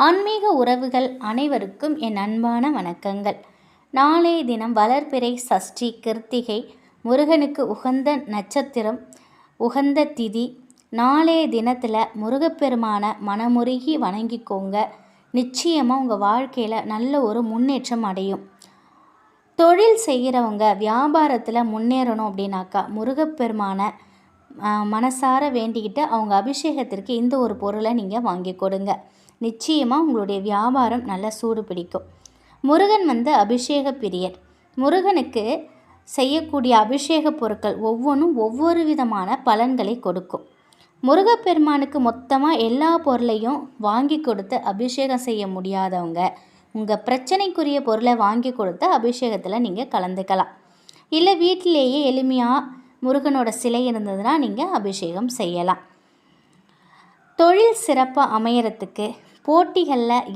ஆன்மீக உறவுகள் அனைவருக்கும் என் அன்பான வணக்கங்கள். நாளைய தினம் வளர்பிறை சஷ்டி கிருத்திகை, முருகனுக்கு உகந்த நட்சத்திரம், உகந்த திதி. நாளைய தினத்தில் முருகப்பெருமான மனமுருகி வணங்கிக்கோங்க. நிச்சயமாக உங்கள் வாழ்க்கையில் நல்ல ஒரு முன்னேற்றம் அடையும். தொழில் செய்கிறவங்க வியாபாரத்தில் முன்னேறணும் அப்படின்னாக்கா முருகப்பெருமான மனசார வேண்டிக்கிட்டு அவங்க அபிஷேகத்திற்கு இந்த ஒரு பொருளை நீங்கள் வாங்கி கொடுங்க. நிச்சயமாக உங்களுடைய வியாபாரம் நல்லா சூடு பிடிக்கும். முருகன் அபிஷேக பிரியர். முருகனுக்கு செய்யக்கூடிய அபிஷேக பொருட்கள் ஒவ்வொன்றும் ஒவ்வொரு விதமான பலன்களை கொடுக்கும். முருகப்பெருமானுக்கு மொத்தமாக எல்லா பொருளையும் வாங்கி கொடுத்து அபிஷேகம் செய்ய முடியாதவங்க உங்கள் பிரச்சனைக்குரிய பொருளை வாங்கி கொடுத்து அபிஷேகத்தில் நீங்கள் கலந்துக்கலாம். இல்லை வீட்டிலேயே எளிமையாக முருகனோட சிலை இருந்ததுன்னா நீங்கள் அபிஷேகம் செய்யலாம். தொழில் சிறப்பாக அமையறதுக்கு போட்டிகளில்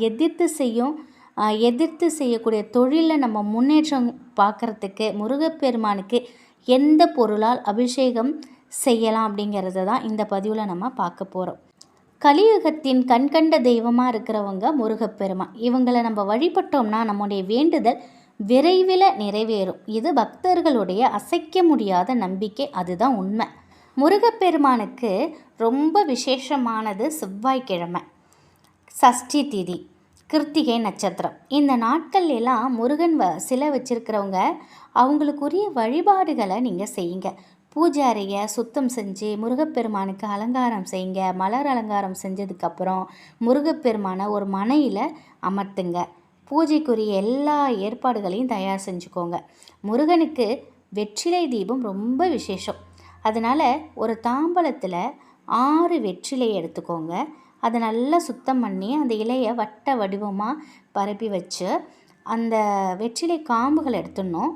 எதிர்த்து செய்யக்கூடிய தொழிலில் நம்ம முன்னேற்றம் பார்க்குறதுக்கு முருகப்பெருமானுக்கு எந்த பொருளால் அபிஷேகம் செய்யலாம் அப்படிங்கிறது தான் இந்த பதிவில் நம்ம பார்க்க போகிறோம். கலியுகத்தின் கண்கண்ட தெய்வமாக இருக்கிறவங்க முருகப்பெருமான். இவங்களை நம்ம வழிபட்டோம்னா நம்முடைய வேண்டுதல் விரைவில் நிறைவேறும். இது பக்தர்களுடைய அசைக்க முடியாத நம்பிக்கை. அதுதான் உண்மை. முருகப்பெருமானுக்கு ரொம்ப விசேஷமானது செவ்வாய்க்கிழமை, சஷ்டி திதி, கிருத்திகை நட்சத்திரம். இந்த நாட்கள் எல்லாம் முருகன் சிலை வச்சுருக்கிறவங்க அவங்களுக்குரிய வழிபாடுகளை நீங்கள் செய்யுங்க. பூஜை அறையை சுத்தம் செஞ்சு முருகப்பெருமானுக்கு அலங்காரம் செய்யுங்க. மலர் அலங்காரம் செஞ்சதுக்கப்புறம் முருகப்பெருமானை ஒரு மனையில் அமர்த்துங்க. பூஜைக்குரிய எல்லா ஏற்பாடுகளையும் தயார் செஞ்சுக்கோங்க. முருகனுக்கு வெற்றிலை தீபம் ரொம்ப விசேஷம். அதனால் ஒரு தாம்பலத்தில் 6 வெற்றிலை எடுத்துக்கோங்க. அதை நல்லா சுத்தம் பண்ணி அந்த இலையை வட்ட வடிவமாக பரப்பி வச்சு அந்த வெற்றிலை காம்புகள் எடுத்துடணும்.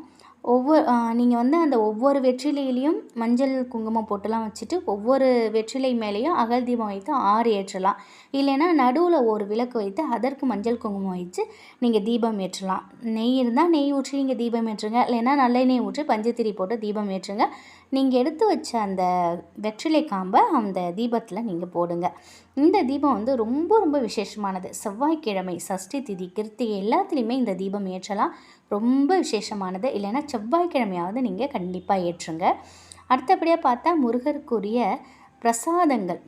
நீங்கள் அந்த ஒவ்வொரு வெற்றிலையிலையும் மஞ்சள் குங்குமம் போட்டுலாம் வச்சுட்டு ஒவ்வொரு வெற்றிலை மேலேயும் அகல் தீபம் வைத்து 6 ஏற்றலாம். இல்லைன்னா நடுவில் ஒரு விளக்கு வைத்து அதற்கு மஞ்சள் குங்குமம் வச்சு நீங்கள் தீபம் ஏற்றலாம். நெய் இருந்தால் நெய் ஊற்றி நீங்கள் தீபம் ஏற்றுங்க. இல்லைன்னா நல்லெண்ணெய் ஊற்றி பஞ்சத்திரி போட்டு தீபம் ஏற்றுங்க. நீங்கள் எடுத்து வச்ச அந்த வெற்றிலை காம்பை அந்த தீபத்தில் நீங்கள் போடுங்க. இந்த தீபம் ரொம்ப ரொம்ப விசேஷமானது. செவ்வாய்க்கிழமை, சஷ்டி திதி, கிருத்திகை எல்லாத்துலேயுமே இந்த தீபம் ஏற்றலாம். ரொம்ப விசேஷமானது. இல்லைன்னா செவ்வாய்க்கிழமையாவது நீங்கள் கண்டிப்பாக ஏற்றுங்க. அடுத்தபடியாக பார்த்தா முருகருக்குரிய பிரசாதங்கள்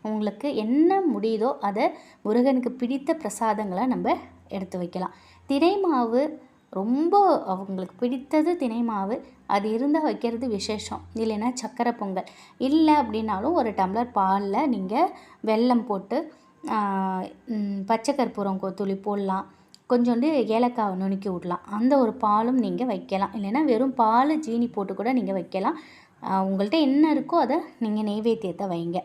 உங்களுக்கு என்ன முடியுதோ அதை முருகனுக்கு பிடித்த பிரசாதங்களை நம்ம எடுத்து வைக்கலாம். தினை மாவு ரொம்ப அவங்களுக்கு பிடித்தது தினை மாவு. அது இருந்தால் வைக்கிறது விசேஷம். இல்லைன்னா சக்கரை பொங்கல். இல்லை அப்படின்னாலும் ஒரு டம்ளர் பாலில் நீங்கள் வெல்லம் போட்டு பச்சை கற்பூரம் கொத்தூளி போடலாம். கொஞ்சோண்டு ஏலக்காவை நுணுக்கி விடலாம். அந்த ஒரு பாலும் நீங்கள் வைக்கலாம். இல்லைன்னா வெறும் பால் ஜீனி போட்டு கூட நீங்கள் வைக்கலாம். உங்கள்கிட்ட என்ன இருக்கோ அதை நீங்கள் நெய்வேத்தியத்தை வைங்க.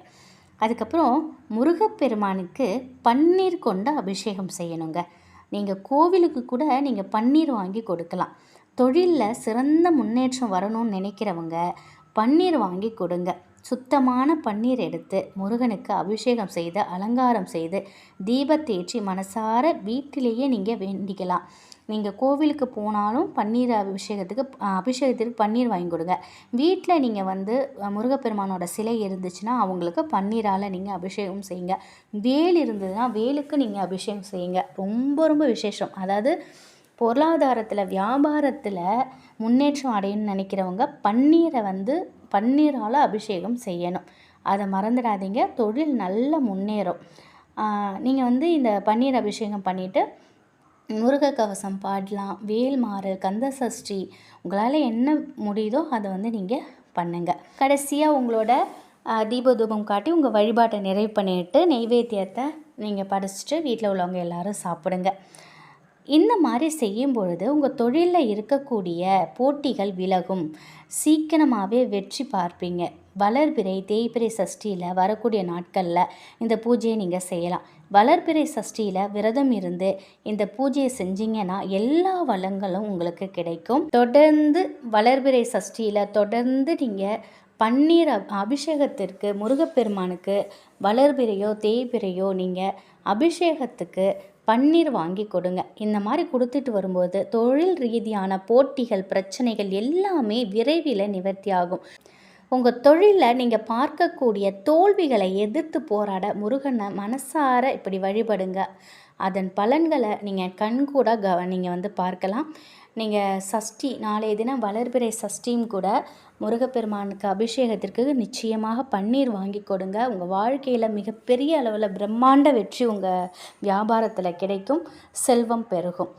அதுக்கப்புறம் முருகப்பெருமானுக்கு பன்னீர் கொண்டு அபிஷேகம் செய்யணுங்க. நீங்கள் கோவிலுக்கு கூட நீங்கள் பன்னீர் வாங்கி கொடுக்கலாம். தொழிலில் சிறந்த முன்னேற்றம் வரணும்னு நினைக்கிறவங்க பன்னீர் வாங்கி கொடுங்க. சுத்தமான பன்னீர் எடுத்து முருகனுக்கு அபிஷேகம் செய்து அலங்காரம் செய்து தீபத்தேற்றி மனசார வீட்டிலேயே நீங்கள் வேண்டிக்கலாம். நீங்கள் கோவிலுக்கு போனாலும் பன்னீர் அபிஷேகத்திற்கு பன்னீர் வாங்கி கொடுங்க. வீட்டில் நீங்கள் முருகப்பெருமானோட சிலை இருந்துச்சுன்னா அவங்களுக்கு பன்னீரால் நீங்கள் அபிஷேகம் செய்யுங்க. வேல் இருந்ததுன்னா வேலுக்கு நீங்கள் அபிஷேகம் செய்யுங்க. ரொம்ப ரொம்ப விசேஷம். அதாவது பொருளாதாரத்தில் வியாபாரத்தில் முன்னேற்றம் அடையணும்னு நினைக்கிறவங்க பன்னீரால் அபிஷேகம் செய்யணும். அதை மறந்துடாதீங்க. தொழில் நல்ல முன்னேறும். நீங்கள் இந்த பன்னீர் அபிஷேகம் பண்ணிவிட்டு முருக கவசம் பாடலாம். வேல்மாறல், கந்த சஷ்டி, உங்களால் என்ன முடியுதோ அதை நீங்கள் பண்ணுங்கள். கடைசியாக உங்களோட தீபதூபம் காட்டி உங்கள் வழிபாட்டை நிறைவு பண்ணிவிட்டு நெய்வேத்தியத்தை நீங்கள் படைச்சிட்டு வீட்டில் உள்ளவங்க எல்லோரும் சாப்பிடுங்க. இந்த மாதிரி செய்யும் பொழுது உங்கள் தொழிலில் இருக்கக்கூடிய போட்டிகள் விலகும். சீக்கிரமாகவே வெற்றி பார்ப்பீங்க. வளர்பிறை, தேய்பிறை சஷ்டியில் வரக்கூடிய நாட்களில் இந்த பூஜையை நீங்கள் செய்யலாம். வளர்பிறை சஷ்டியில் விரதம் இருந்து இந்த பூஜையை செஞ்சீங்கன்னா எல்லா வளங்களும் உங்களுக்கு கிடைக்கும். தொடர்ந்து வளர்பிறை சஷ்டியில் தொடர்ந்து நீங்கள் பன்னீர் அபிஷேகத்திற்கு முருகப்பெருமானுக்கு வளர்பிறையோ தேய்பிறையோ நீங்கள் அபிஷேகத்துக்கு பன்னீர் வாங்கி கொடுங்க. இந்த மாதிரி கொடுத்துட்டு வரும்போது தொழில் ரீதியான போட்டிகள், பிரச்சனைகள் எல்லாமே விரைவில் நிவர்த்தி ஆகும். உங்கள் தொழிலில் நீங்கள் பார்க்கக்கூடிய தோல்விகளை எதிர்த்து போராட முருகனை மனசார இப்படி வழிபடுங்க. அதன் பலன்களை நீங்கள் கண்கூட நீங்கள் வந்து பார்க்கலாம். நீங்கள் சஷ்டி நாளைய தினம் வளர்பிறை சஷ்டியும் கூட முருகப்பெருமானுக்கு அபிஷேகத்திற்கு நிச்சயமாக பன்னீர் வாங்கி கொடுங்க. உங்கள் வாழ்க்கையில் மிகப்பெரிய அளவில் பிரம்மாண்ட வெற்றி உங்கள் வியாபாரத்தில் கிடைக்கும், செல்வம் பெருகும்.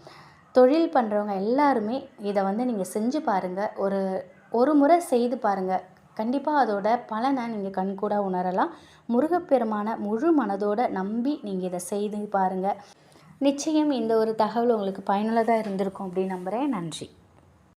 தொழில் பண்ணுறவங்க எல்லாருமே இதை வந்து நீங்கள் செஞ்சு பாருங்கள். ஒரு முறை செய்து பாருங்கள். கண்டிப்பாக அதோட பலனை நீங்கள் கண்கூட உணரலாம். முருகப்பெருமான முழு மனதோடு நம்பி நீங்கள் இதை செய்து பாருங்கள். நிச்சயம் இந்த ஒரு தகவல் உங்களுக்கு பயனுள்ளதாக இருந்திருக்கும் அப்படின்னு நம்புகிறேன். நன்றி.